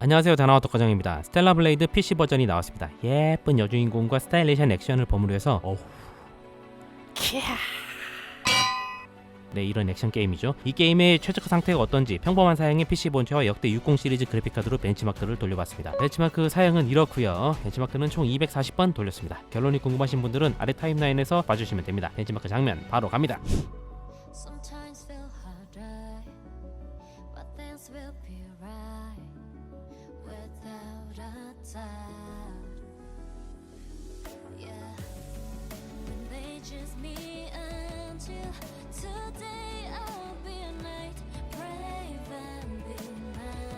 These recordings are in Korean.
안녕하세요, 다나와 덕과장입니다. 스텔라 블레이드 PC 버전이 나왔습니다. 예쁜 여주인공과 스타일리시한 액션을 버무려 해서 네, 이런 액션 게임이죠. 이 게임의 최적화 상태가 어떤지 평범한 사양의 PC 본체와 역대 60 시리즈 그래픽카드로 벤치마크를 돌려봤습니다. 벤치마크 사양은 이렇고요. 벤치마크는 총 240번 돌렸습니다. 결론이 궁금하신 분들은 아래 타임라인에서 봐주시면 됩니다. 벤치마크 장면 바로 갑니다. Sometimes feel harder, but things will be right without a doubt. Yeah, when they just me until today, I'll be a knight, brave and be mine.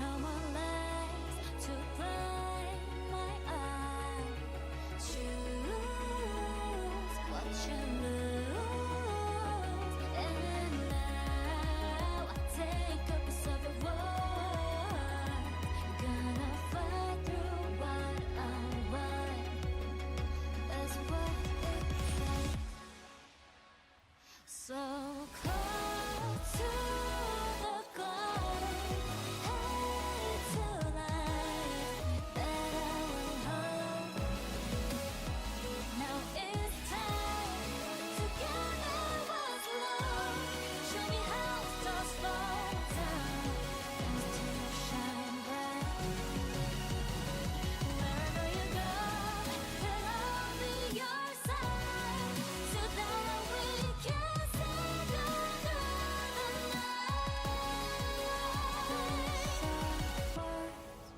No more lies to blind my eye. Choose what you lose, and now I take a piece of your world. Gonna fight through what I want. That's what it says. So close to the glow, head to life that I will hold. Now it's time together was love. Show me how stars fall down and still shine bright. Wherever you go, and I'll be your side, so that we can stay together through the night. Some words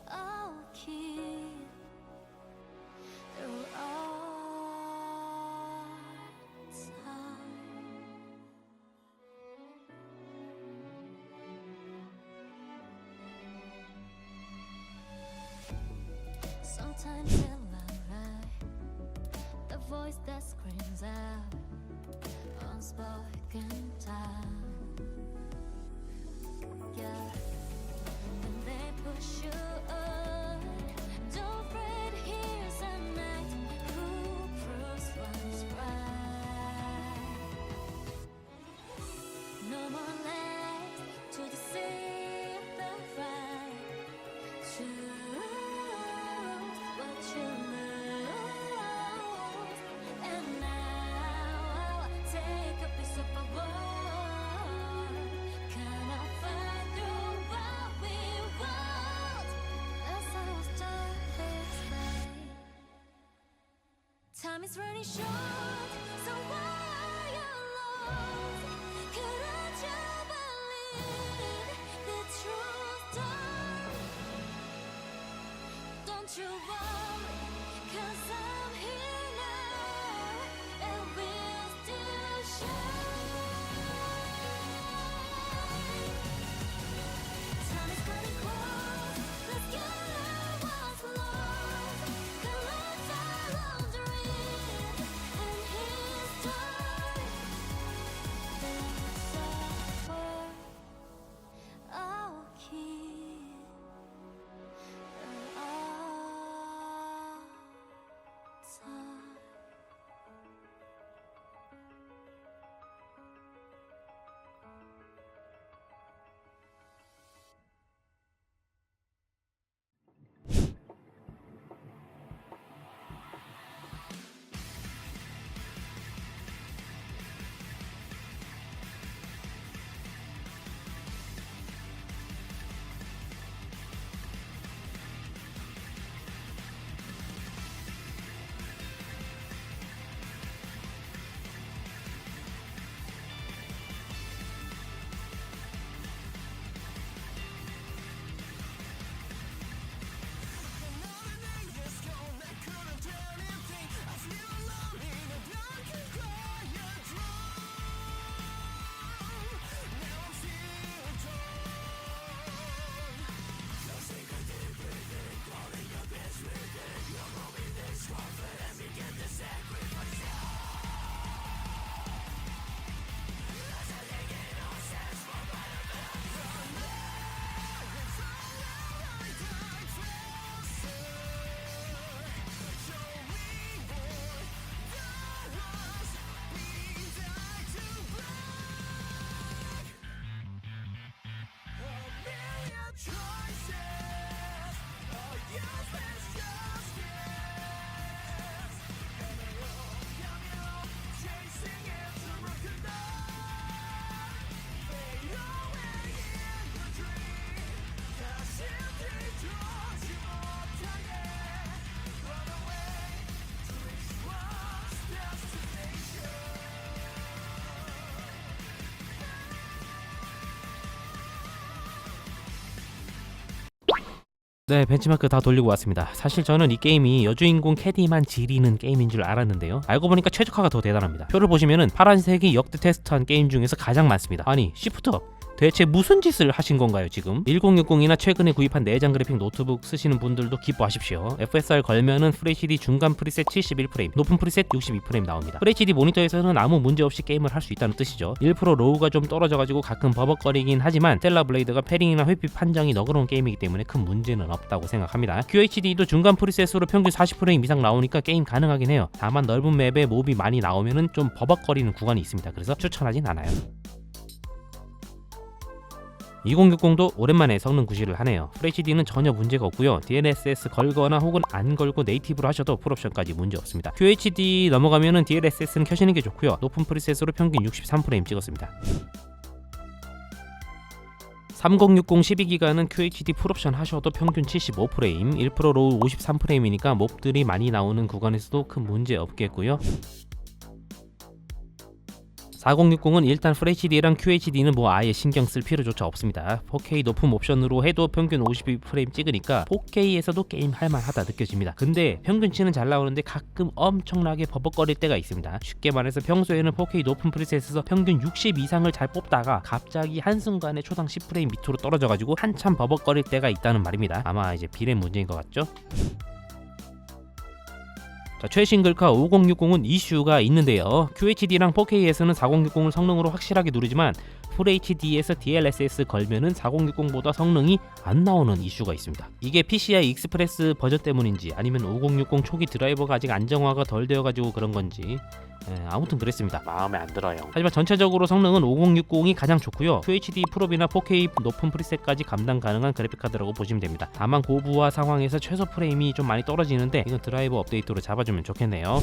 I'll keep through all time. Sometimes I lie, the voice that screams out unspoken time. Yeah, when they push you on, don't fret, here's a night who proves what's right. No more lies to deceive the right. Choose what you lose, and now I'll take a piece of our world. Gonna fight through what we want. That's how it's done this way. Time is running short, so why are you lost? Couldn't you believe the truth? Don't you worry, 'cause I'm here now, and we'll still shine. Time is running close, let's get what's lost. Collect our laundry and 네, 벤치마크 다 돌리고 왔습니다. 사실 저는 이 게임이 여주인공 캐디만 지리는 게임인 줄 알았는데요. 알고 보니까 최적화가 더 대단합니다. 표를 보시면은 파란색이 역대 테스트한 게임 중에서 가장 많습니다. 아니, 시프트업 대체 무슨 짓을 하신 건가요 지금? 1060이나 최근에 구입한 내장 그래픽 노트북 쓰시는 분들도 기뻐하십시오. FSR 걸면은 FHD 중간 프리셋 71프레임, 높은 프리셋 62프레임 나옵니다. FHD 모니터에서는 아무 문제 없이 게임을 할 수 있다는 뜻이죠. 1% 로우가 좀 떨어져가지고 가끔 버벅거리긴 하지만 스텔라 블레이드가 패링이나 회피 판정이 너그러운 게임이기 때문에 큰 문제는 없다고 생각합니다. QHD도 중간 프리셋으로 평균 40프레임 이상 나오니까 게임 가능하긴 해요. 다만 넓은 맵에 몹이 많이 나오면은 좀 버벅거리는 구간이 있습니다. 그래서 추천하진 않아요. 2060도 오랜만에 성능 구실을 하네요. FHD는 전혀 문제가 없고요. DLSS 걸거나 혹은 안 걸고 네이티브로 하셔도 풀옵션까지 문제 없습니다. QHD 넘어가면은 DLSS는 켜시는 게 좋고요. 높은 프리셋으로 평균 63프레임 찍었습니다. 3060 12기가는 QHD 풀옵션 하셔도 평균 75프레임, 1% 로우 53프레임이니까 몹들이 많이 나오는 구간에서도 큰 문제 없겠고요. 4060은 일단 FHD랑 QHD는 뭐 아예 신경 쓸 필요조차 없습니다. 4K 높은 옵션으로 해도 평균 52프레임 찍으니까 4K에서도 게임 할만하다 느껴집니다. 근데 평균치는 잘 나오는데 가끔 엄청나게 버벅거릴 때가 있습니다. 쉽게 말해서 평소에는 4K 높은 프리셋에서 평균 60 이상을 잘 뽑다가 갑자기 한순간에 초당 10프레임 밑으로 떨어져가지고 한참 버벅거릴 때가 있다는 말입니다. 아마 이제 비례 문제인 것 같죠? 자, 최신 글카 5060은 이슈가 있는데요. QHD랑 4K에서는 4060을 성능으로 확실하게 누르지만 FHD에서 DLSS 걸면은 4060보다 성능이 안 나오는 이슈가 있습니다. 이게 PCI 익스프레스 버전 때문인지 아니면 5060 초기 드라이버가 아직 안정화가 덜 되어가지고 그런 건지 아무튼 그랬습니다. 마음에 안 들어요. 하지만 전체적으로 성능은 5060이 가장 좋고요. QHD 풀업이나 4K 높은 프리셋까지 감당 가능한 그래픽카드라고 보시면 됩니다. 다만 고부하 상황에서 최소 프레임이 좀 많이 떨어지는데 이건 드라이버 업데이트로 잡아주면 좋겠네요.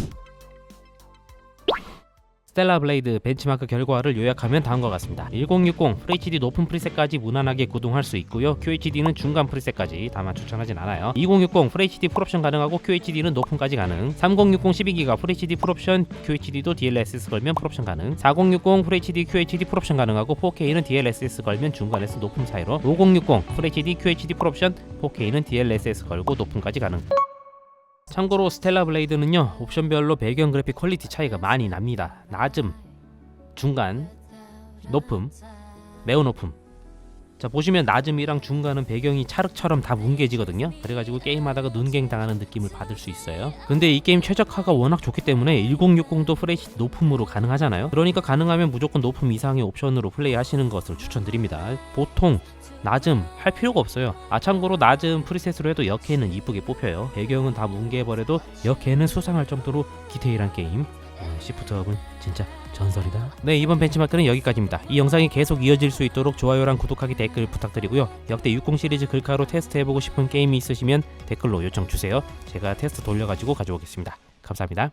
스텔라 블레이드 벤치마크 결과를 요약하면 다음과 같습니다. 1060 FHD 높은 프리셋까지 무난하게 구동할 수 있고요. QHD는 중간 프리셋까지, 다만 추천하진 않아요. 2060 FHD 풀옵션 가능하고 QHD는 높음까지 가능. 3060 12기가 FHD 풀옵션, QHD도 DLSS 걸면 풀옵션 가능. 4060 FHD QHD 풀옵션 가능하고 4K는 DLSS 걸면 중간에서 높음 사이로. 5060 FHD QHD 풀옵션, 4K는 DLSS 걸고 높음까지 가능. 참고로 스텔라 블레이드는요, 옵션별로 배경 그래픽 퀄리티 차이가 많이 납니다. 낮음, 중간, 높음, 매우 높음. 자, 보시면 낮음이랑 중간은 배경이 찰흙처럼 다 뭉개지거든요. 그래가지고 게임하다가 눈갱 당하는 느낌을 받을 수 있어요. 근데 이 게임 최적화가 워낙 좋기 때문에 1060도 FHD 높음으로 가능하잖아요. 그러니까 가능하면 무조건 높음 이상의 옵션으로 플레이하시는 것을 추천드립니다. 보통 낮음 할 필요가 없어요. 참고로 낮음 프리셋으로 해도 역해는 이쁘게 뽑혀요. 배경은 다 뭉개버려도 역해는 수상할 정도로 디테일한 게임. 시프트업은 진짜 전설이다. 네, 이번 벤치마크는 여기까지입니다. 이 영상이 계속 이어질 수 있도록 좋아요랑 구독하기, 댓글 부탁드리고요. 역대 60 시리즈 글카로 테스트해보고 싶은 게임이 있으시면 댓글로 요청 주세요. 제가 테스트 돌려가지고 가져오겠습니다. 감사합니다.